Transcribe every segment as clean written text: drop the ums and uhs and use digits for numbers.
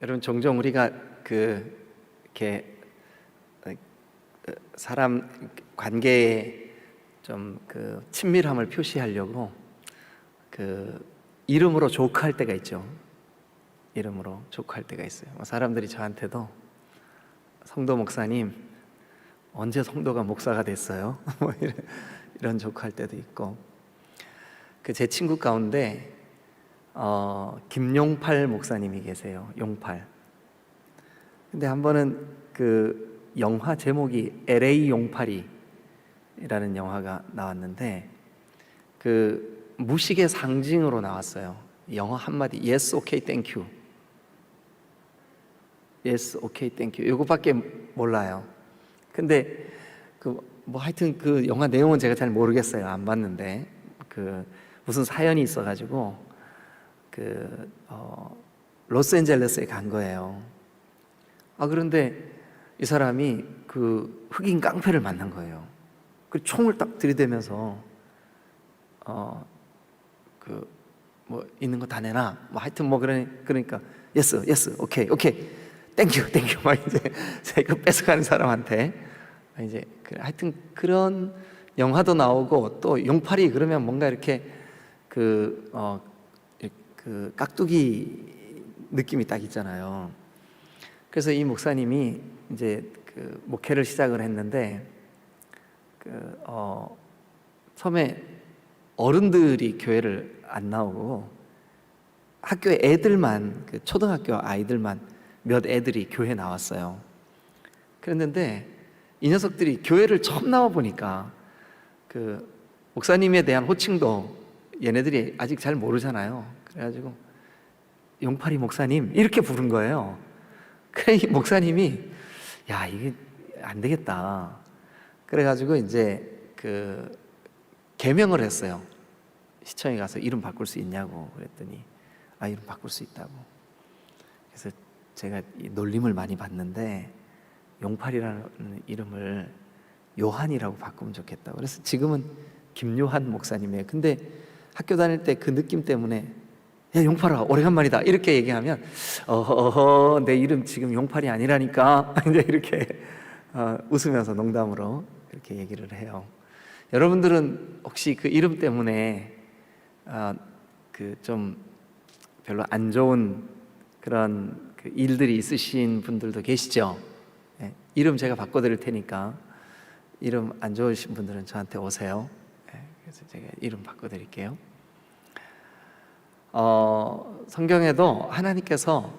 여러분, 종종 우리가 이렇게 사람 관계에 좀 친밀함을 표시하려고 이름으로 조크할 때가 있죠. 이름으로 조크할 때가 있어요. 사람들이 저한테도 성도 목사님, 언제 성도가 목사가 됐어요? 뭐 이런 조크할 때도 있고. 제 친구 가운데 김용팔 목사님이 계세요. 용팔. 근데 한 번은 영화 제목이 LA 용팔이라는 영화가 나왔는데 무식의 상징으로 나왔어요. 영어 한마디 Yes, okay, thank you. Yes, okay, thank you. 이거밖에 몰라요. 근데 하여튼 영화 내용은 제가 잘 모르겠어요. 안 봤는데 무슨 사연이 있어가지고 로스앤젤레스에 간 거예요. 그런데 이 사람이 흑인 깡패를 만난 거예요. 총을 딱 들이대면서 있는 거 다 내놔. 하여튼 그러니까 yes, okay, thank you. 막 이제 제가 뺏어가는 사람한테 이제 하여튼 그런 영화도 나오고, 또 용팔이 그러면 뭔가 이렇게 깍두기 느낌이 딱 있잖아요. 그래서 이 목사님이 이제 목회를 시작을 했는데 처음에 어른들이 교회를 안 나오고 학교에 애들만, 초등학교 아이들만 몇 애들이 교회 나왔어요. 그랬는데 이 녀석들이 교회를 처음 나와 보니까 목사님에 대한 호칭도 얘네들이 아직 잘 모르잖아요. 그래가지고 용팔이 목사님 이렇게 부른 거예요. 그래 이 목사님이 야, 이게 안 되겠다. 그래가지고 이제 개명을 했어요. 시청에 가서 이름 바꿀 수 있냐고 그랬더니 이름 바꿀 수 있다고. 그래서 제가 이 놀림을 많이 받는데 용팔이라는 이름을 요한이라고 바꾸면 좋겠다고. 그래서 지금은 김요한 목사님이에요. 근데 학교 다닐 때 그 느낌 때문에 야, 용팔아 오래간만이다 이렇게 얘기하면 내 이름 지금 용팔이 아니라니까 이제 이렇게 웃으면서 농담으로 이렇게 얘기를 해요. 여러분들은 혹시 그 이름 때문에 좀 별로 안 좋은 그런 일들이 있으신 분들도 계시죠? 네, 이름 제가 바꿔드릴 테니까 이름 안 좋으신 분들은 저한테 오세요. 네, 그래서 제가 이름 바꿔드릴게요. 성경에도 하나님께서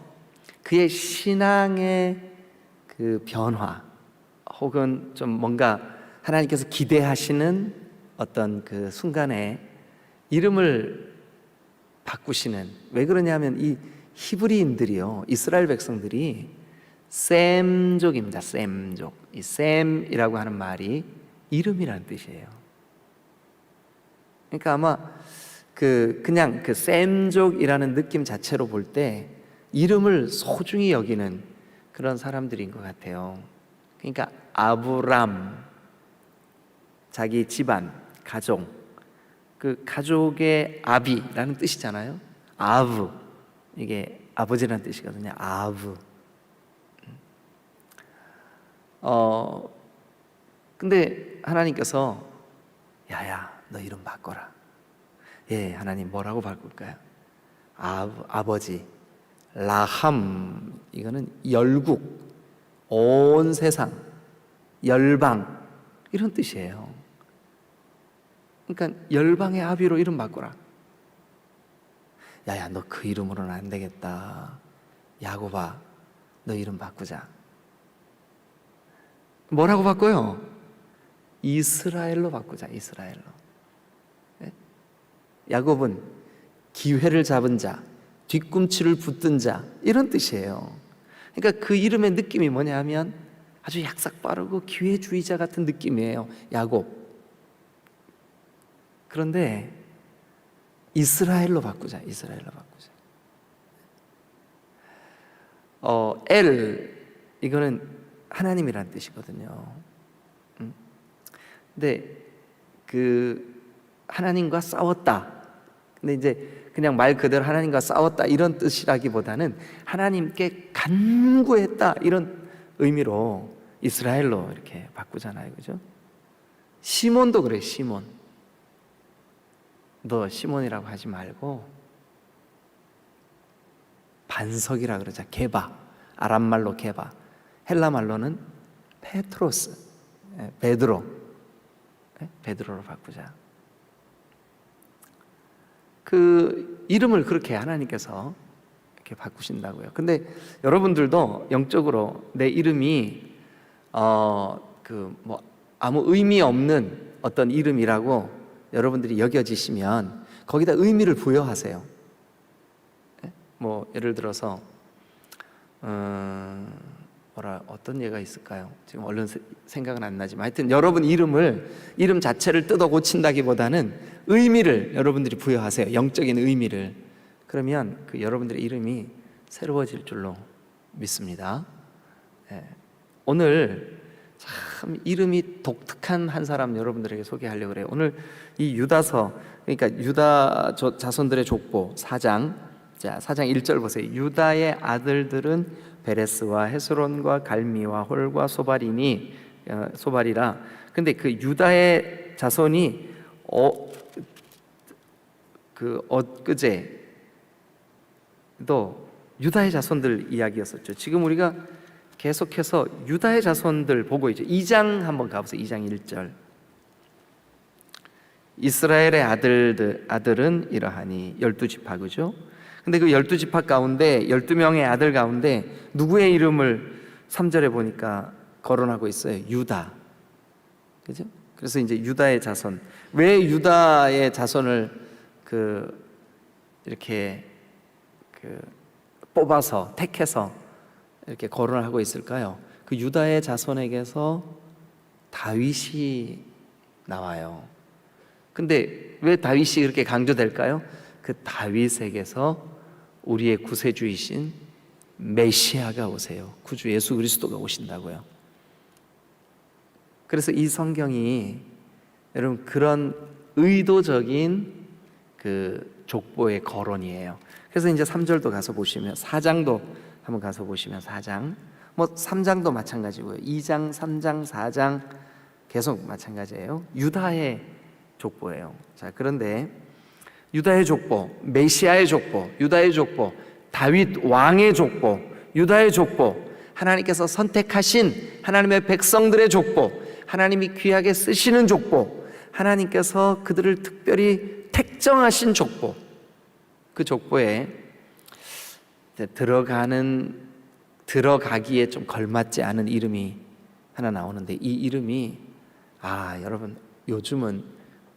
그의 신앙의 변화, 혹은 좀 뭔가 하나님께서 기대하시는 어떤 순간에 이름을 바꾸시는, 왜 그러냐면 이 히브리인들이요, 이스라엘 백성들이 셈족입니다. 셈족. 이 셈이라고 하는 말이 이름이라는 뜻이에요. 그러니까 아마 그냥 셈족이라는 느낌 자체로 볼 때 이름을 소중히 여기는 그런 사람들인 것 같아요. 그러니까 아브람, 자기 집안, 가족, 가족의 아비라는 뜻이잖아요. 아브, 이게 아버지라는 뜻이거든요. 아브. 근데 하나님께서 야야, 너 이름 바꿔라. 예, 하나님 뭐라고 바꿀까요? 아버지, 라함, 이거는 열국, 온 세상, 열방 이런 뜻이에요. 그러니까 열방의 아비로 이름 바꿔라. 야야, 너 그 이름으로는 안 되겠다. 야곱아, 너 이름 바꾸자. 뭐라고 바꿔요? 이스라엘로 바꾸자. 이스라엘로. 네? 야곱은 기회를 잡은 자, 뒤꿈치를 붙든 자, 이런 뜻이에요. 그러니까 그 이름의 느낌이 뭐냐 하면 아주 약삭 빠르고 기회주의자 같은 느낌이에요. 야곱. 그런데 이스라엘로 바꾸자. 이스라엘로 바꾸자. 엘, 이거는 하나님이라는 뜻이거든요. 근데 하나님과 싸웠다. 근데 이제 그냥 말 그대로 하나님과 싸웠다 이런 뜻이라기보다는 하나님께 간구했다 이런 의미로 이스라엘로 이렇게 바꾸잖아요, 그죠? 시몬도 그래. 시몬, 너 시몬이라고 하지 말고 반석이라 그러자. 게바, 아람말로 게바, 헬라말로는 페트로스, 베드로, 베드로로 바꾸자. 그 이름을 그렇게 하나님께서 이렇게 바꾸신다고요. 근데 여러분들도 영적으로 내 이름이 아무 의미 없는 어떤 이름이라고 여러분들이 여겨지시면 거기다 의미를 부여하세요. 뭐 예를 들어서 어떤 예가 있을까요? 지금 얼른 생각은 안 나지만 하여튼 여러분 이름 자체를 뜯어 고친다기보다는 의미를 여러분들이 부여하세요. 영적인 의미를. 그러면 그 여러분들의 이름이 새로워질 줄로 믿습니다. 오늘 참 이름이 독특한 한 사람 여러분들에게 소개하려고 그래요. 오늘 이 유다서, 그러니까 유다 자손들의 족보 4장, 자 4장 1절 보세요. 유다의 아들들은 베레스와 헤스론과 갈미와 홀과 소발이라. 근데 그 유다의 자손이 엊그제도 유다의 자손들 이야기였었죠. 지금 우리가 계속해서 유다의 자손들 보고 있죠. 2장 한번 가보세요. 2장 1절. 이스라엘의 아들은 이러하니 12지파, 그죠? 근데 그 12지파 가운데 12명의 아들 가운데 누구의 이름을 3절에 보니까 거론하고 있어요? 유다, 그죠? 그래서 이제 유다의 자손. 왜 유다의 자손을 이렇게 뽑아서 택해서 이렇게 거론을 하고 있을까요? 그 유다의 자손에게서 다윗이 나와요. 근데 왜 다윗이 그렇게 강조될까요? 그 다윗에게서 우리의 구세주이신 메시아가 오세요. 구주 예수 그리스도가 오신다고요. 그래서 이 성경이 여러분 그런 의도적인 그 족보의 거론이에요. 그래서 이제 3절도 가서 보시면, 4장도 한번 가서 보시면 4장, 뭐 3장도 마찬가지고요. 2장, 3장, 4장 계속 마찬가지예요. 유다의 족보예요. 자, 그런데 유다의 족보, 메시아의 족보, 유다의 족보, 다윗 왕의 족보, 유다의 족보, 하나님께서 선택하신 하나님의 백성들의 족보, 하나님이 귀하게 쓰시는 족보, 하나님께서 그들을 특별히 택정하신 족보, 그 족보에 들어가기에 좀 걸맞지 않은 이름이 하나 나오는데, 이 이름이 여러분 요즘은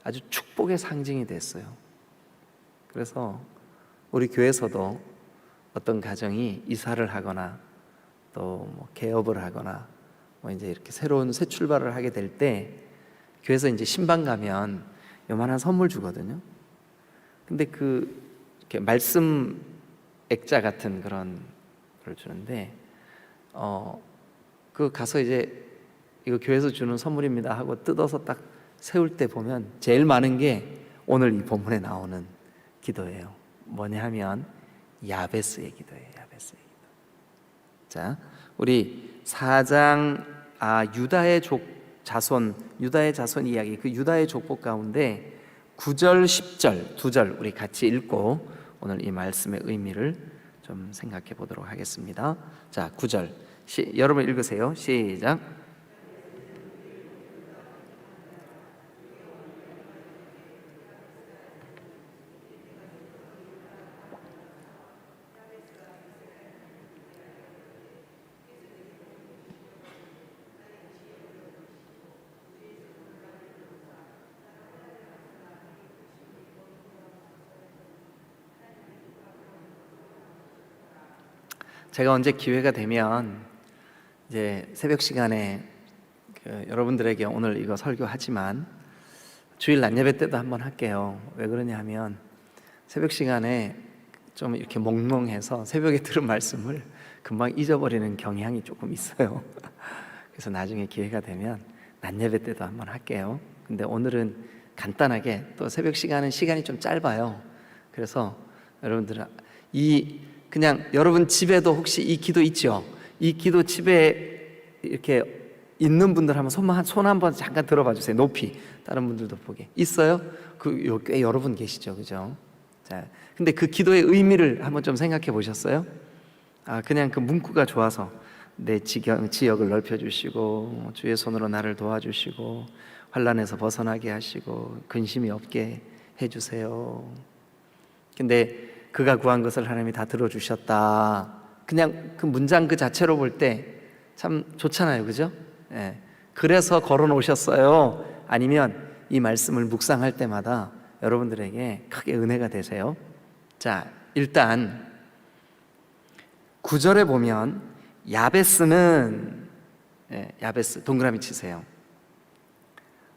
아주 축복의 상징이 됐어요. 그래서 우리 교회에서도 어떤 가정이 이사를 하거나 또 뭐 개업을 하거나 뭐 이제 이렇게 새로운 새 출발을 하게 될 때 교회에서 이제 신방 가면 요만한 선물 주거든요. 근데 이렇게 말씀 액자 같은 그런 걸 주는데 가서 이제 이거 교회에서 주는 선물입니다 하고 뜯어서 딱 세울 때 보면 제일 많은 게 오늘 이 본문에 나오는 기도예요. 뭐냐 하면 야베스의 기도예요. 야베스의 기도. 자, 우리 4장 유다의 자손 이야기, 그 유다의 족보 가운데 9절, 10절 두 절 우리 같이 읽고 오늘 이 말씀의 의미를 좀 생각해 보도록 하겠습니다. 자, 9절 여러분 읽으세요. 시작. 제가 언제 기회가 되면 이제 새벽 시간에 여러분들에게 오늘 이거 설교하지만 주일 낮 예배 때도 한번 할게요. 왜 그러냐 하면 새벽 시간에 좀 이렇게 몽롱해서 새벽에 들은 말씀을 금방 잊어버리는 경향이 조금 있어요. 그래서 나중에 기회가 되면 낮 예배 때도 한번 할게요. 근데 오늘은 간단하게, 또 새벽 시간은 시간이 좀 짧아요. 그래서 여러분들은 그냥 여러분 집에도 혹시 이 기도 있죠? 이 기도 집에 이렇게 있는 분들 한번 손 한번 잠깐 들어봐 주세요. 높이 다른 분들도 보게. 있어요? 꽤 여러 분 계시죠, 그죠? 자, 근데 그 기도의 의미를 한번 좀 생각해 보셨어요? 그냥 그 문구가 좋아서 내 지역을 넓혀주시고 주의 손으로 나를 도와주시고 환난에서 벗어나게 하시고 근심이 없게 해주세요. 근데 그가 구한 것을 하나님이 다 들어주셨다. 그냥 그 문장 그 자체로 볼 때 참 좋잖아요, 그죠? 예. 그래서 걸어 놓으셨어요? 아니면 이 말씀을 묵상할 때마다 여러분들에게 크게 은혜가 되세요? 자, 일단 9절에 보면 야베스는 야베스 동그라미 치세요.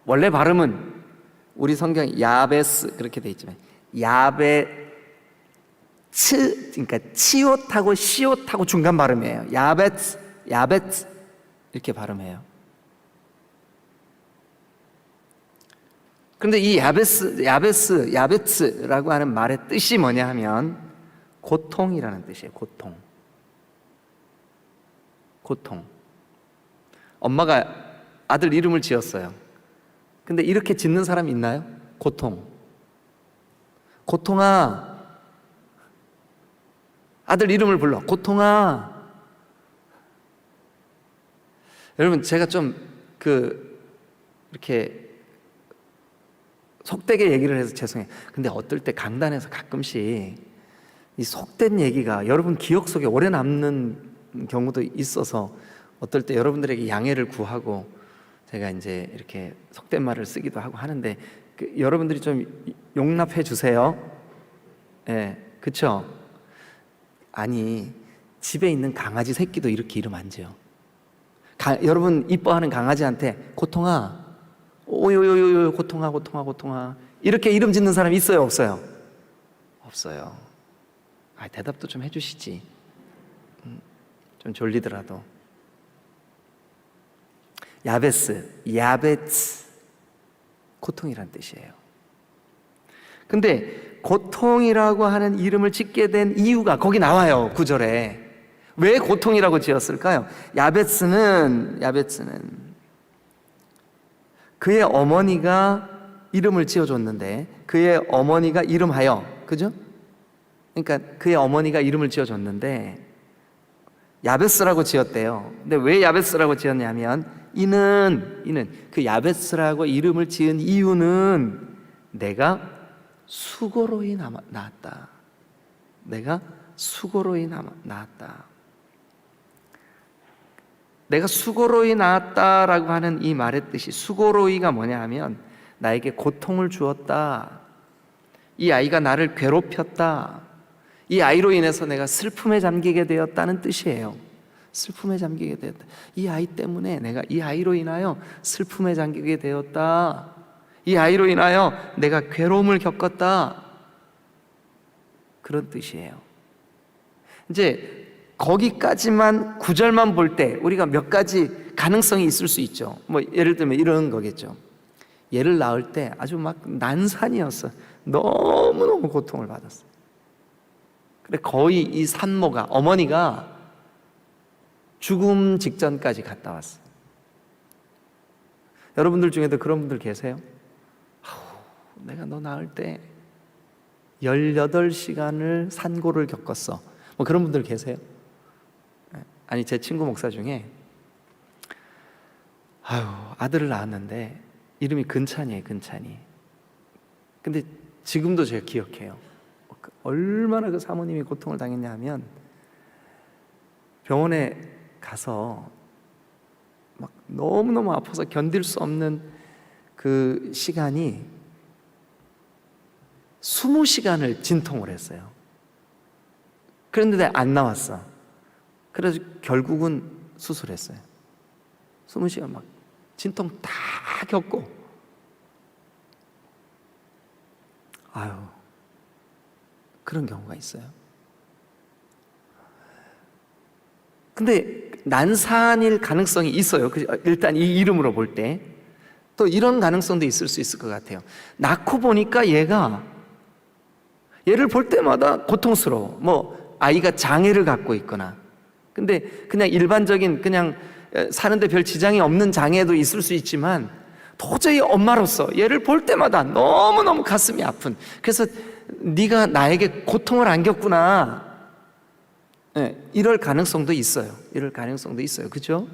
원래 발음은 우리 성경에 야베스 그렇게 돼 있지만 그러니까 치옷하고 시옷하고 중간 발음이에요. 야베츠 이렇게 발음해요. 그런데 이 야베츠라고 하는 말의 뜻이 뭐냐 하면 고통이라는 뜻이에요. 고통. 엄마가 아들 이름을 지었어요. 근데 이렇게 짓는 사람 있나요? 고통아. 아들 이름을 불러. 고통아. 여러분, 제가 좀 이렇게 속되게 얘기를 해서 죄송해요. 근데 어떨 때 강단에서 가끔씩 이 속된 얘기가 여러분 기억 속에 오래 남는 경우도 있어서 어떨 때 여러분들에게 양해를 구하고 제가 이제 이렇게 속된 말을 쓰기도 하고 하는데 여러분들이 좀 용납해 주세요. 예, 그쵸? 아니, 집에 있는 강아지 새끼도 이렇게 이름 안 지어. 여러분 이뻐하는 강아지한테 고통아, 오요요요 고통아 이렇게 이름 짓는 사람 있어요, 없어요? 없어요. 대답도 좀 해주시지. 좀 졸리더라도. 야베츠 고통이란 뜻이에요. 근데 고통이라고 하는 이름을 짓게 된 이유가 거기 나와요, 9절에. 왜 고통이라고 지었을까요? 야베츠는 그의 어머니가 이름을 지어줬는데 그의 어머니가 이름하여, 그죠? 그러니까 그의 어머니가 이름을 지어줬는데 야베스라고 지었대요. 근데 왜 야베스라고 지었냐면 이는 그 야베스라고 이름을 지은 이유는 내가 수고로이 낳았다. 내가 수고로이 낳았다. 내가 수고로이 낳았다라고 하는 이 말의 뜻이, 수고로이가 뭐냐 하면 나에게 고통을 주었다. 이 아이가 나를 괴롭혔다. 이 아이로 인해서 내가 슬픔에 잠기게 되었다는 뜻이에요. 슬픔에 잠기게 되었다. 이 아이 때문에 내가 이 아이로 인하여 슬픔에 잠기게 되었다. 이 아이로 인하여 내가 괴로움을 겪었다. 그런 뜻이에요. 이제 거기까지만 9절만 볼 때 우리가 몇 가지 가능성이 있을 수 있죠. 예를 들면 이런 거겠죠. 얘를 낳을 때 아주 막 난산이었어. 너무너무 고통을 받았어. 그래 거의 이 산모가, 어머니가 죽음 직전까지 갔다 왔어. 여러분들 중에도 그런 분들 계세요? 내가 너 낳을 때 18시간을 산고를 겪었어. 그런 분들 계세요? 아니, 제 친구 목사 중에 아들을 낳았는데 이름이 근찬이에요. 근데 지금도 제가 기억해요. 얼마나 그 사모님이 고통을 당했냐 하면 병원에 가서 막 너무너무 아파서 견딜 수 없는 그 시간이 20시간을 진통을 했어요. 그런데 안 나왔어. 그래서 결국은 수술했어요. 20시간 막 진통 다 겪고. 그런 경우가 있어요. 근데 난산일 가능성이 있어요. 일단 이 이름으로 볼 때. 또 이런 가능성도 있을 수 있을 것 같아요. 낳고 보니까 얘가 얘를 볼 때마다 고통스러워. 뭐 아이가 장애를 갖고 있거나, 근데 그냥 일반적인 그냥 사는데 별 지장이 없는 장애도 있을 수 있지만 도저히 엄마로서 얘를 볼 때마다 너무너무 가슴이 아픈, 그래서 네가 나에게 고통을 안겼구나, 이럴 가능성도 있어요. 이럴 가능성도 있어요. 그죠?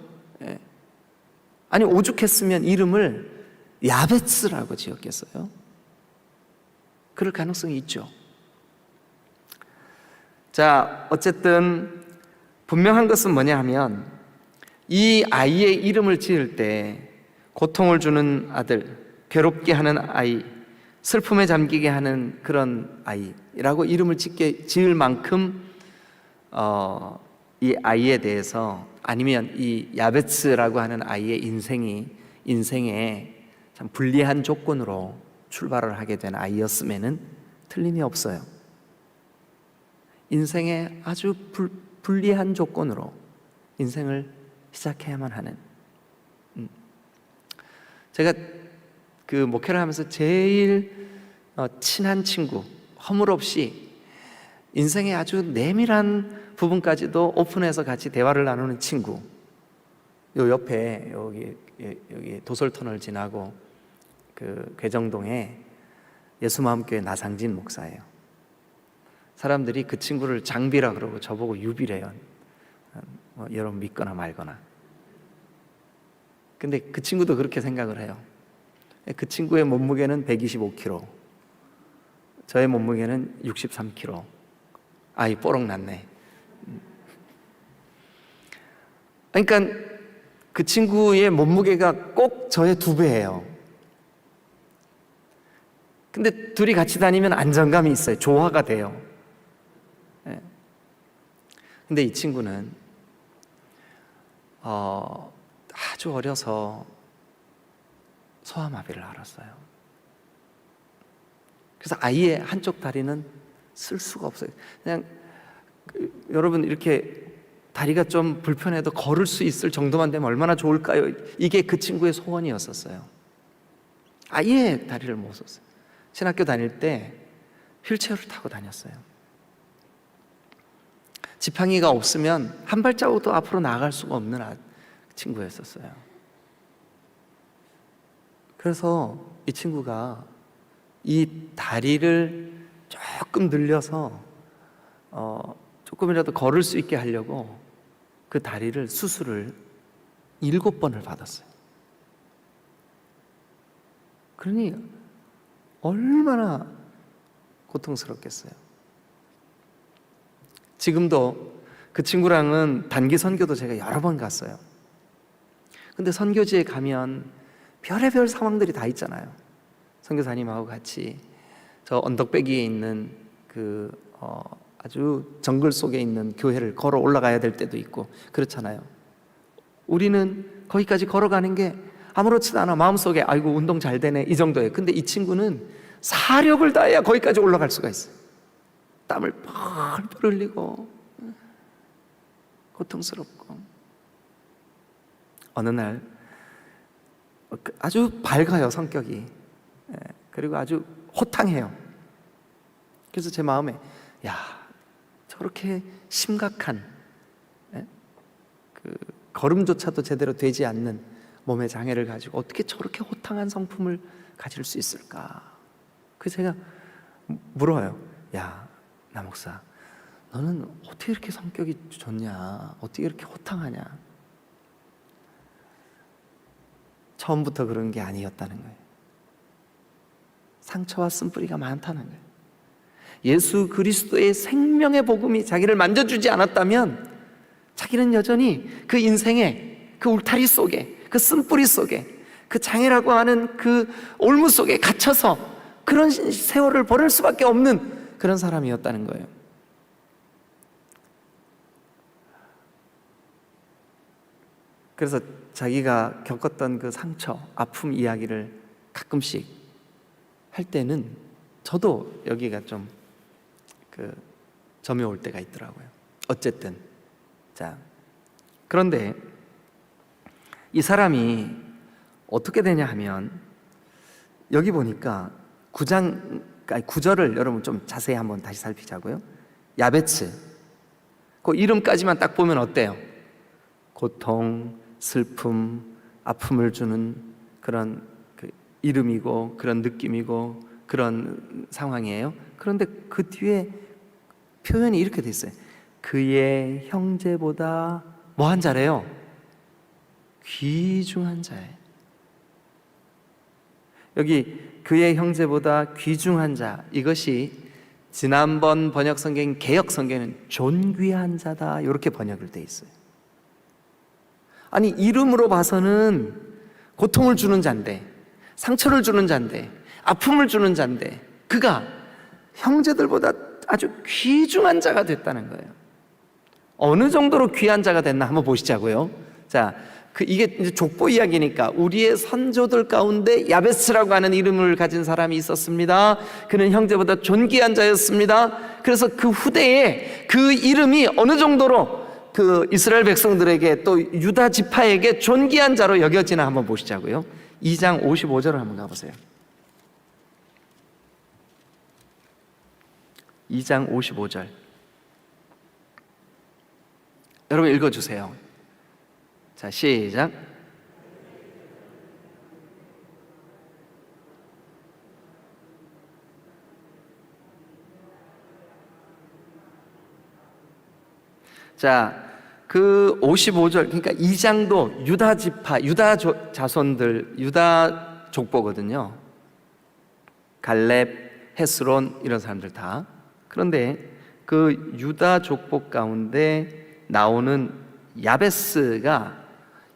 아니, 오죽했으면 이름을 야베스라고 지었겠어요? 그럴 가능성이 있죠. 자, 어쨌든 분명한 것은 뭐냐 하면, 이 아이의 이름을 지을 때 고통을 주는 아들, 괴롭게 하는 아이, 슬픔에 잠기게 하는 그런 아이라고 이름을 지을 만큼 이 아이에 대해서, 아니면 이 야베츠라고 하는 아이의 인생에 참 불리한 조건으로 출발을 하게 된 아이였음에는 틀림이 없어요. 인생에 아주 불리한 조건으로 인생을 시작해야만 하는, 제가 그 목회를 하면서 제일 친한 친구, 허물없이 인생의 아주 내밀한 부분까지도 오픈해서 같이 대화를 나누는 친구, 요 옆에 여기 도솔터널 지나고 그 괴정동에 예수마음교회 나상진 목사예요. 사람들이 그 친구를 장비라 그러고 저보고 유비래요. 여러분 믿거나 말거나. 근데 그 친구도 그렇게 생각을 해요. 그 친구의 몸무게는 125kg, 저의 몸무게는 63kg. 아이 뽀록 났네. 그러니까 그 친구의 몸무게가 꼭 저의 2배예요. 근데 둘이 같이 다니면 안정감이 있어요. 조화가 돼요. 근데 이 친구는 아주 어려서 소아마비를 앓았어요. 그래서 아이의 한쪽 다리는 쓸 수가 없어요. 그냥 여러분, 이렇게 다리가 좀 불편해도 걸을 수 있을 정도만 되면 얼마나 좋을까요? 이게 그 친구의 소원이었었어요. 아예 다리를 못 썼어요. 신학교 다닐 때 휠체어를 타고 다녔어요. 지팡이가 없으면 한 발자국도 앞으로 나아갈 수가 없는 친구였었어요. 그래서 이 친구가 이 다리를 조금 늘려서 조금이라도 걸을 수 있게 하려고 그 다리를 수술을 7번을 받았어요. 그러니 얼마나 고통스럽겠어요. 지금도 그 친구랑은 단기 선교도 제가 여러 번 갔어요. 근데 선교지에 가면 별의별 상황들이 다 있잖아요. 선교사님하고 같이 저 언덕배기에 있는 그 아주 정글 속에 있는 교회를 걸어 올라가야 될 때도 있고 그렇잖아요. 우리는 거기까지 걸어가는 게 아무렇지도 않아. 마음속에 아이고 운동 잘 되네 이 정도예요. 근데 이 친구는 사력을 다해야 거기까지 올라갈 수가 있어요. 땀을 펄펄 흘리고 고통스럽고, 어느 날 아주 밝아요, 성격이. 그리고 아주 호탕해요. 그래서 제 마음에, 야, 저렇게 심각한 그 걸음조차도 제대로 되지 않는 몸의 장애를 가지고 어떻게 저렇게 호탕한 성품을 가질 수 있을까? 그래서 제가 물어요. 야, 나 목사, 너는 어떻게 이렇게 성격이 좋냐? 어떻게 이렇게 호탕하냐? 처음부터 그런 게 아니었다는 거예요. 상처와 쓴뿌리가 많다는 거예요. 예수 그리스도의 생명의 복음이 자기를 만져주지 않았다면 자기는 여전히 그 인생의 그 울타리 속에, 그 쓴뿌리 속에, 그 장애라고 하는 그 올무 속에 갇혀서 그런 세월을 보낼 수밖에 없는 그런 사람이었다는 거예요. 그래서 자기가 겪었던 그 상처, 아픔 이야기를 가끔씩 할 때는 저도 여기가 좀 점이 올 때가 있더라고요. 어쨌든 자, 그런데 이 사람이 어떻게 되냐 하면, 여기 보니까 9장 아니, 구절을 여러분 좀 자세히 한번 다시 살피자고요. 야베츠, 그 이름까지만 딱 보면 어때요? 고통, 슬픔, 아픔을 주는 그런 그 이름이고 그런 느낌이고 그런 상황이에요. 그런데 그 뒤에 표현이 이렇게 돼 있어요. 그의 형제보다 뭐한 자래요? 귀중한 자예요. 여기 그의 형제보다 귀중한 자, 이것이 지난번 번역 성경 개역 성경에는 존귀한 자다 이렇게 번역을 돼 있어요. 아니, 이름으로 봐서는 고통을 주는 자인데, 상처를 주는 자인데, 아픔을 주는 자인데, 그가 형제들보다 아주 귀중한 자가 됐다는 거예요. 어느 정도로 귀한 자가 됐나 한번 보시자고요. 자, 이게 이제 족보 이야기니까 우리의 선조들 가운데 야베스라고 하는 이름을 가진 사람이 있었습니다. 그는 형제보다 존귀한 자였습니다. 그래서 그 후대에 그 이름이 어느 정도로 그 이스라엘 백성들에게 또 유다 지파에게 존귀한 자로 여겨지나 한번 보시자고요. 2장 55절을 한번 가보세요. 2장 55절 여러분 읽어주세요. 자, 시작. 자, 그 55절, 그러니까 2장도 유다 지파, 유다 자손들, 유다 족보거든요. 갈렙, 헤스론 이런 사람들 다. 그런데 그 유다 족보 가운데 나오는 야베스가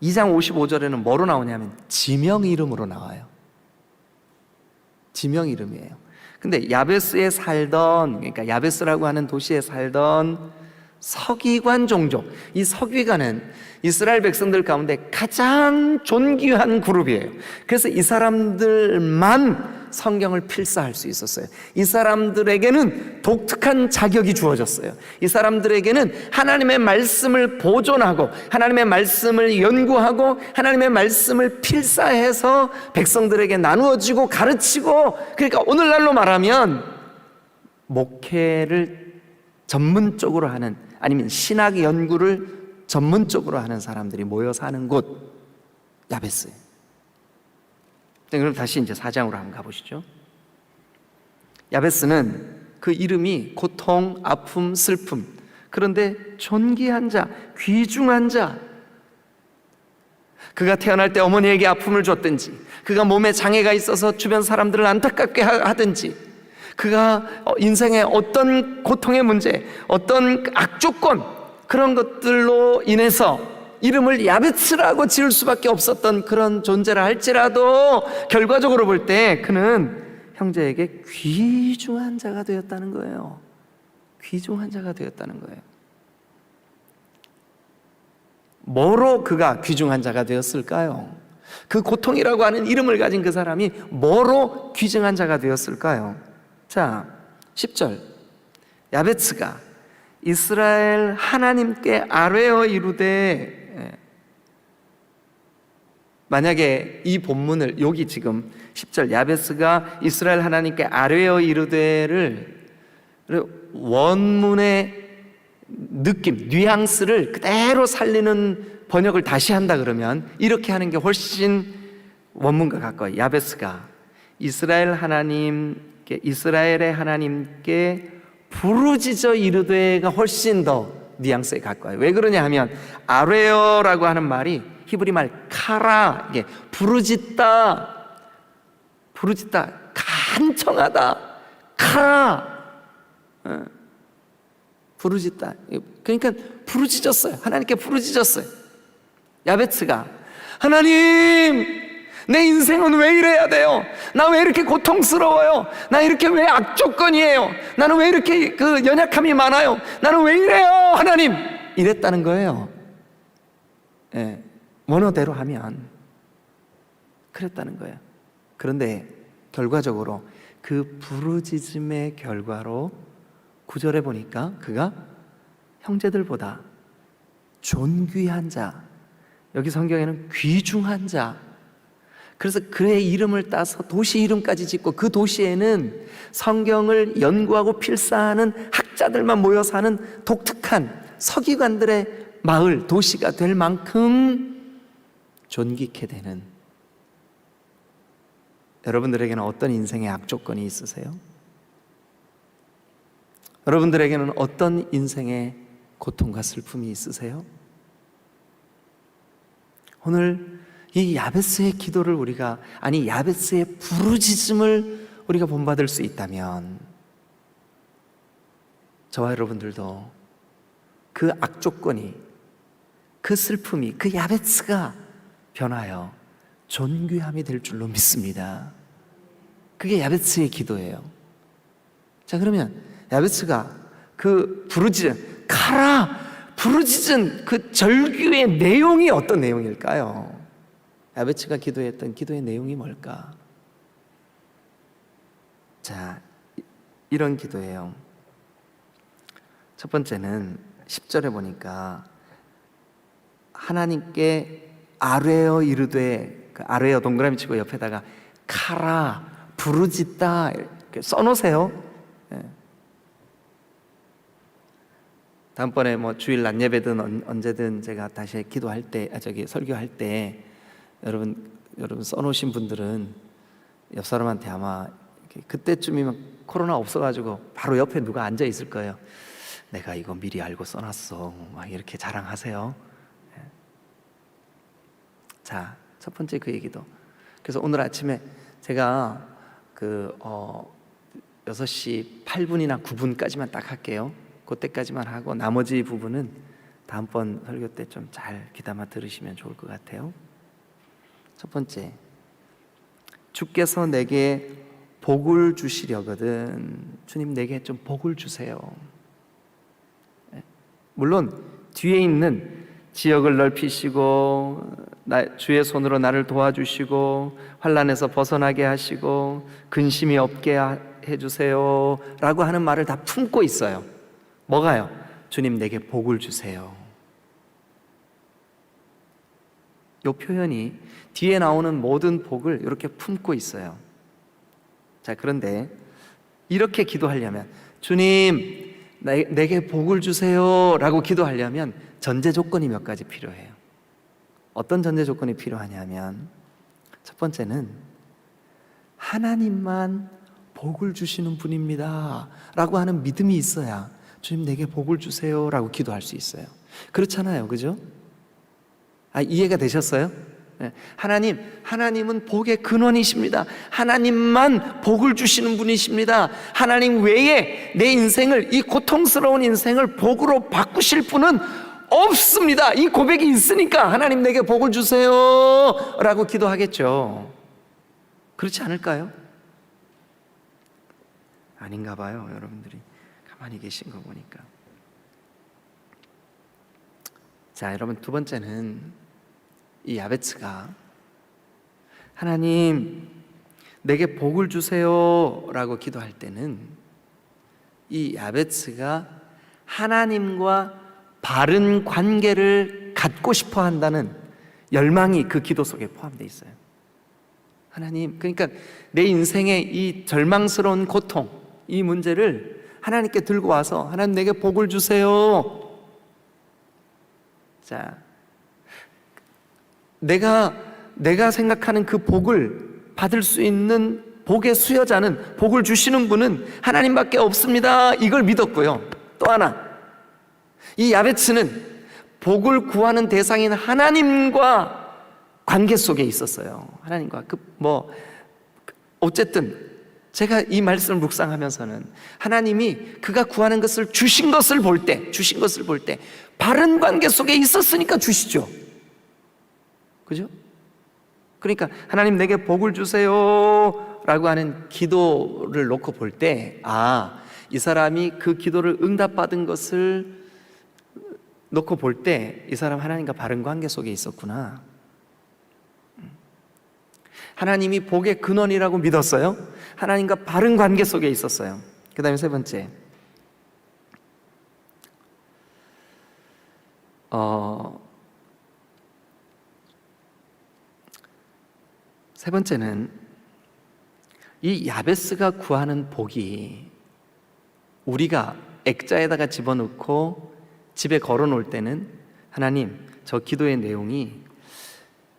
2장 55절에는 뭐로 나오냐면 지명 이름으로 나와요. 지명 이름이에요. 근데 야베스에 살던, 그러니까 야베스라고 하는 도시에 살던 서기관 종족, 이 서기관은 이스라엘 백성들 가운데 가장 존귀한 그룹이에요. 그래서 이 사람들만 성경을 필사할 수 있었어요. 이 사람들에게는 독특한 자격이 주어졌어요. 이 사람들에게는 하나님의 말씀을 보존하고 하나님의 말씀을 연구하고 하나님의 말씀을 필사해서 백성들에게 나누어지고 가르치고, 그러니까 오늘날로 말하면 목회를 전문적으로 하는, 아니면 신학 연구를 전문적으로 하는 사람들이 모여 사는 곳, 야베스예요. 그럼 다시 이제 4장으로 한번 가보시죠. 야베스는 그 이름이 고통, 아픔, 슬픔, 그런데 존귀한 자, 귀중한 자, 그가 태어날 때 어머니에게 아픔을 줬든지, 그가 몸에 장애가 있어서 주변 사람들을 안타깝게 하든지, 그가 인생의 어떤 고통의 문제, 어떤 악조건, 그런 것들로 인해서 이름을 야베스라고 지을 수밖에 없었던 그런 존재라 할지라도 결과적으로 볼 때 그는 형제에게 귀중한 자가 되었다는 거예요. 귀중한 자가 되었다는 거예요. 뭐로 그가 귀중한 자가 되었을까요? 그 고통이라고 하는 이름을 가진 그 사람이 뭐로 귀중한 자가 되었을까요? 자, 10절. 야베스가 이스라엘 하나님께 아뢰어 이르되, 만약에 이 본문을, 여기 지금 10절 야베스가 이스라엘 하나님께 아뢰어 이르되를 원문의 느낌, 뉘앙스를 그대로 살리는 번역을 다시 한다 그러면 이렇게 하는 게 훨씬 원문과 가까워요. 야베스가 이스라엘의 하나님께 부르짖어 이르되가 훨씬 더 뉘앙스에 가까워요. 왜 그러냐 하면 아뢰어라고 하는 말이 히브리 말 카라, 이게 부르짖다, 간청하다, 카라, 부르짖다. 그러니까 부르짖었어요. 하나님께 부르짖었어요. 야베스가 하나님, 내 인생은 왜 이래야 돼요? 나 왜 이렇게 고통스러워요? 나 이렇게 왜 악조건이에요? 나는 왜 이렇게 그 연약함이 많아요? 나는 왜 이래요? 하나님! 이랬다는 거예요. 예, 원어대로 하면 그랬다는 거예요. 그런데 결과적으로 그 부르짖음의 결과로 9절에 보니까 그가 형제들보다 존귀한 자, 여기 성경에는 귀중한 자, 그래서 그의 이름을 따서 도시 이름까지 짓고 그 도시에는 성경을 연구하고 필사하는 학자들만 모여 사는 독특한 서기관들의 마을, 도시가 될 만큼 존귀케 되는, 여러분들에게는 어떤 인생의 악조건이 있으세요? 여러분들에게는 어떤 인생의 고통과 슬픔이 있으세요? 오늘 이 야베스의 기도를 우리가, 아니 야베스의 부르짖음을 우리가 본받을 수 있다면 저와 여러분들도 그 악조건이, 그 슬픔이, 그 야베스가 변하여 존귀함이 될 줄로 믿습니다. 그게 야베스의 기도예요. 자, 그러면 야베스가 그 부르짖은, 가라! 부르짖은 그 절규의 내용이 어떤 내용일까요? 야베스가 기도했던 기도의 내용이 뭘까? 자, 이런 기도예요. 첫 번째는 10절에 보니까 하나님께 아뢰어 이르되, 그 아뢰어 동그라미 치고 옆에다가 카라, 부르짖다 이렇게 써놓으세요. 네. 다음번에 뭐 주일 낮 예배든 언제든 제가 다시 기도할 때, 설교할 때 여러분 써놓으신 분들은 옆 사람한테 아마 그때쯤이면 코로나 없어가지고 바로 옆에 누가 앉아 있을 거예요. 내가 이거 미리 알고 써놨어, 막 이렇게 자랑하세요. 자, 첫 번째 그 얘기도. 그래서 오늘 아침에 제가 6시 8분이나 9분까지만 딱 할게요. 그때까지만 하고 나머지 부분은 다음번 설교 때 좀 잘 귀담아 들으시면 좋을 것 같아요. 첫 번째, 주께서 내게 복을 주시려거든 주님 내게 좀 복을 주세요. 물론 뒤에 있는 지역을 넓히시고 주의 손으로 나를 도와주시고 환난에서 벗어나게 하시고 근심이 없게 해주세요 라고 하는 말을 다 품고 있어요. 뭐가요? 주님 내게 복을 주세요. 이 표현이 뒤에 나오는 모든 복을 이렇게 품고 있어요. 자, 그런데 이렇게 기도하려면, 주님 내게 복을 주세요 라고 기도하려면 전제 조건이 몇 가지 필요해요. 어떤 전제 조건이 필요하냐면, 첫 번째는 하나님만 복을 주시는 분입니다 라고 하는 믿음이 있어야 주님 내게 복을 주세요 라고 기도할 수 있어요. 그렇잖아요, 그죠? 이해가 되셨어요? 네. 하나님은 복의 근원이십니다. 하나님만 복을 주시는 분이십니다. 하나님 외에 내 인생을, 이 고통스러운 인생을 복으로 바꾸실 분은 없습니다. 이 고백이 있으니까 하나님 내게 복을 주세요 라고 기도하겠죠. 그렇지 않을까요? 아닌가 봐요. 여러분들이 가만히 계신 거 보니까. 자, 여러분, 두 번째는 이 야베스가 하나님 내게 복을 주세요 라고 기도할 때는 이 야베스가 하나님과 바른 관계를 갖고 싶어 한다는 열망이 그 기도 속에 포함되어 있어요. 하나님, 그러니까 내 인생의 이 절망스러운 고통, 이 문제를 하나님께 들고 와서 하나님 내게 복을 주세요. 자, 내가 생각하는 그 복을 받을 수 있는 복의 수여자는, 복을 주시는 분은 하나님밖에 없습니다. 이걸 믿었고요. 또 하나, 이 야베스는 복을 구하는 대상인 하나님과 관계 속에 있었어요. 하나님과 어쨌든 제가 이 말씀을 묵상하면서는 하나님이 그가 구하는 것을 주신 것을 볼 때 바른 관계 속에 있었으니까 주시죠. 그죠? 그러니까 하나님 내게 복을 주세요 라고 하는 기도를 놓고 볼 때, 이 사람이 그 기도를 응답받은 것을 놓고 볼 때 이 사람 하나님과 바른 관계 속에 있었구나. 하나님이 복의 근원이라고 믿었어요. 하나님과 바른 관계 속에 있었어요. 그 다음에 세 번째, 세 번째는 이 야베스가 구하는 복이 우리가 액자에다가 집어넣고 집에 걸어놓을 때는 하나님, 저 기도의 내용이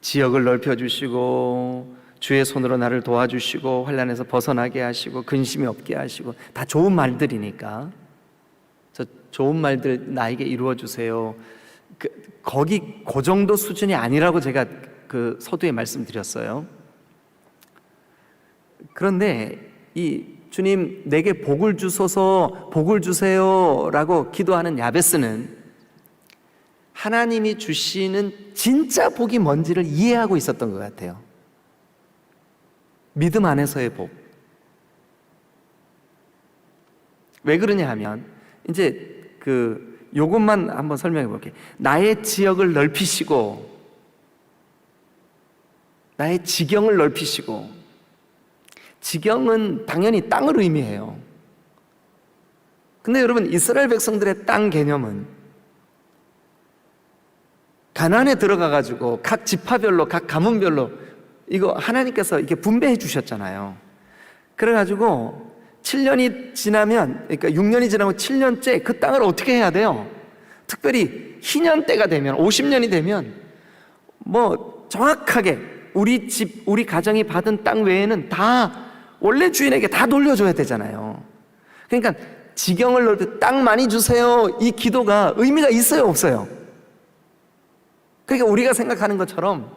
지역을 넓혀주시고 주의 손으로 나를 도와주시고 환난에서 벗어나게 하시고 근심이 없게 하시고 다 좋은 말들이니까 저 좋은 말들 나에게 이루어주세요. 거기 그 정도 수준이 아니라고 제가 그 서두에 말씀드렸어요. 그런데 이 주님 내게 복을 주소서, 복을 주세요 라고 기도하는 야베스는 하나님이 주시는 진짜 복이 뭔지를 이해하고 있었던 것 같아요. 믿음 안에서의 복. 왜 그러냐 하면 이제 요것만 한번 설명해 볼게요. 나의 지역을 넓히시고 나의 지경을 넓히시고, 지경은 당연히 땅을 의미해요. 근데 여러분, 이스라엘 백성들의 땅 개념은 가나안에 들어가 가지고 각 지파별로, 각 가문별로 이거 하나님께서 이렇게 분배해 주셨잖아요. 그래 가지고 7년이 지나면, 그러니까 6년이 지나고 7년째 그 땅을 어떻게 해야 돼요? 특별히 희년 때가 되면, 50년이 되면 뭐 정확하게 우리 집, 우리 가정이 받은 땅 외에는 다 원래 주인에게 다 돌려줘야 되잖아요. 그러니까 지경을 넓혀 땅 많이 주세요, 이 기도가 의미가 있어요, 없어요? 그러니까 우리가 생각하는 것처럼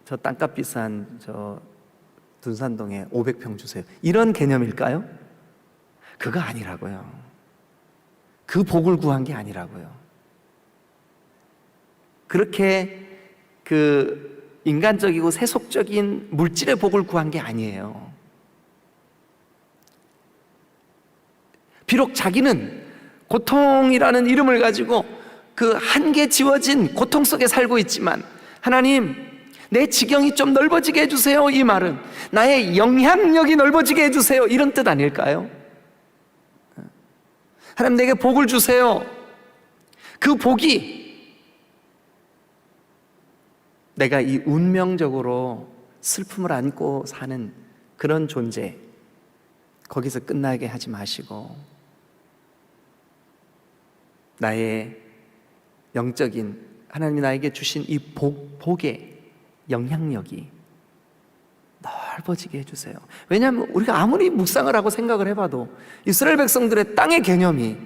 저 땅값 비싼 저 둔산동에 500평 주세요, 이런 개념일까요? 그거 아니라고요. 그 복을 구한 게 아니라고요. 그렇게 인간적이고 세속적인 물질의 복을 구한 게 아니에요. 비록 자기는 고통이라는 이름을 가지고 그 한계 지워진 고통 속에 살고 있지만, 하나님, 내 지경이 좀 넓어지게 해주세요, 이 말은 나의 영향력이 넓어지게 해주세요, 이런 뜻 아닐까요? 하나님, 내게 복을 주세요. 그 복이 내가 이 운명적으로 슬픔을 안고 사는 그런 존재, 거기서 끝나게 하지 마시고 나의 영적인, 하나님이 나에게 주신 이 복의 영향력이 넓어지게 해주세요. 왜냐하면 우리가 아무리 묵상을 하고 생각을 해봐도 이스라엘 백성들의 땅의 개념이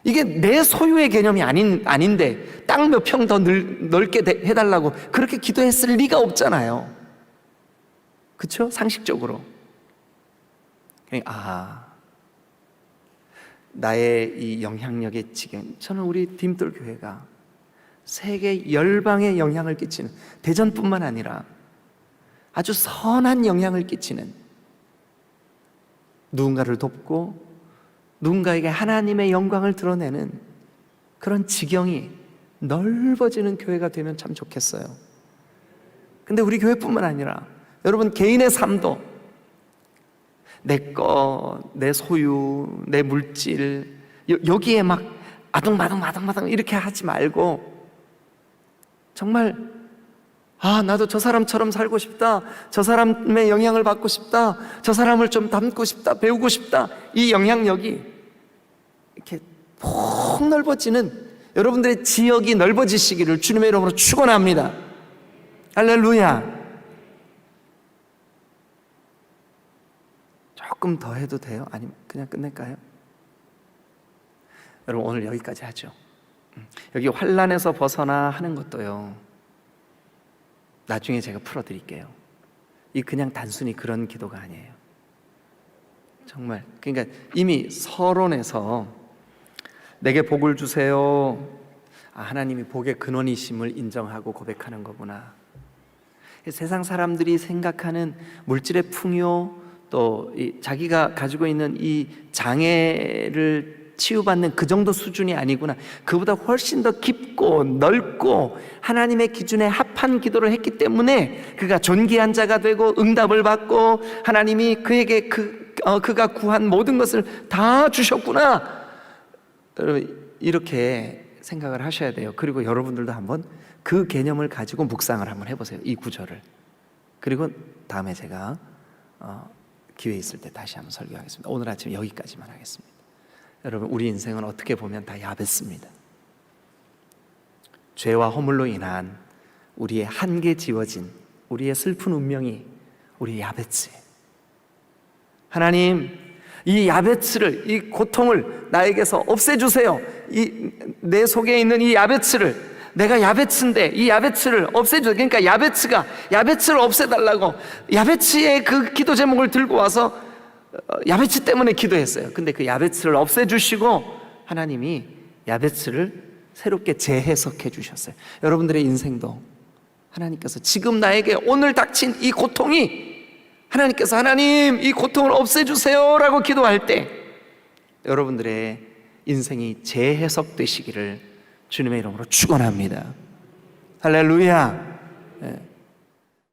이게 내 소유의 개념이 아닌데 땅 몇 평 더 넓게 해달라고 그렇게 기도했을 리가 없잖아요. 그렇죠? 상식적으로. 나의 이 영향력의 지경, 저는 우리 딤돌 교회가 세계 열방에 영향을 끼치는, 대전뿐만 아니라 아주 선한 영향을 끼치는, 누군가를 돕고 누군가에게 하나님의 영광을 드러내는 그런 지경이 넓어지는 교회가 되면 참 좋겠어요. 근데 우리 교회뿐만 아니라 여러분 개인의 삶도 내 거, 내 소유, 내 물질, 여기에 막 아등바등 이렇게 하지 말고 정말 나도 저 사람처럼 살고 싶다, 저 사람의 영향을 받고 싶다, 저 사람을 좀 닮고 싶다, 배우고 싶다, 이 영향력이 이렇게 폭 넓어지는 여러분들의 지역이 넓어지시기를 주님의 이름으로 축원합니다. 할렐루야. 조금 더 해도 돼요? 아니면 그냥 끝낼까요? 여러분, 오늘 여기까지 하죠. 여기 환난에서 벗어나 하는 것도요, 나중에 제가 풀어드릴게요. 이 그냥 단순히 그런 기도가 아니에요. 정말, 그러니까 이미 서론에서 내게 복을 주세요, 하나님이 복의 근원이심을 인정하고 고백하는 거구나. 세상 사람들이 생각하는 물질의 풍요, 또 자기가 가지고 있는 이 장애를 치유받는 그 정도 수준이 아니구나, 그보다 훨씬 더 깊고 넓고 하나님의 기준에 합한 기도를 했기 때문에 그가 존귀한 자가 되고 응답을 받고 하나님이 그에게 그가 구한 모든 것을 다 주셨구나. 여러분, 이렇게 생각을 하셔야 돼요. 그리고 여러분들도 한번 그 개념을 가지고 묵상을 한번 해보세요. 이 구절을. 그리고 다음에 제가 기회 있을 때 다시 한번 설교하겠습니다. 오늘 아침 여기까지만 하겠습니다. 여러분, 우리 인생은 어떻게 보면 다 야벳습니다. 죄와 허물로 인한 우리의 한계 지워진 우리의 슬픈 운명이 우리의 야벳이에요. 하나님, 이 야베츠를, 이 고통을 나에게서 없애주세요. 내 속에 있는 이 야베츠를, 내가 야베츠인데 이 야베츠를 없애주세요. 그러니까 야베츠를 없애달라고 야베츠의 그 기도 제목을 들고 와서 야베츠 때문에 기도했어요. 근데 그 야베츠를 없애주시고 하나님이 야베츠를 새롭게 재해석해 주셨어요. 여러분들의 인생도 하나님께서 지금 나에게 오늘 닥친 이 고통이, 하나님께서 하나님 이 고통을 없애주세요 라고 기도할 때 여러분들의 인생이 재해석되시기를 주님의 이름으로 축원합니다. 할렐루야.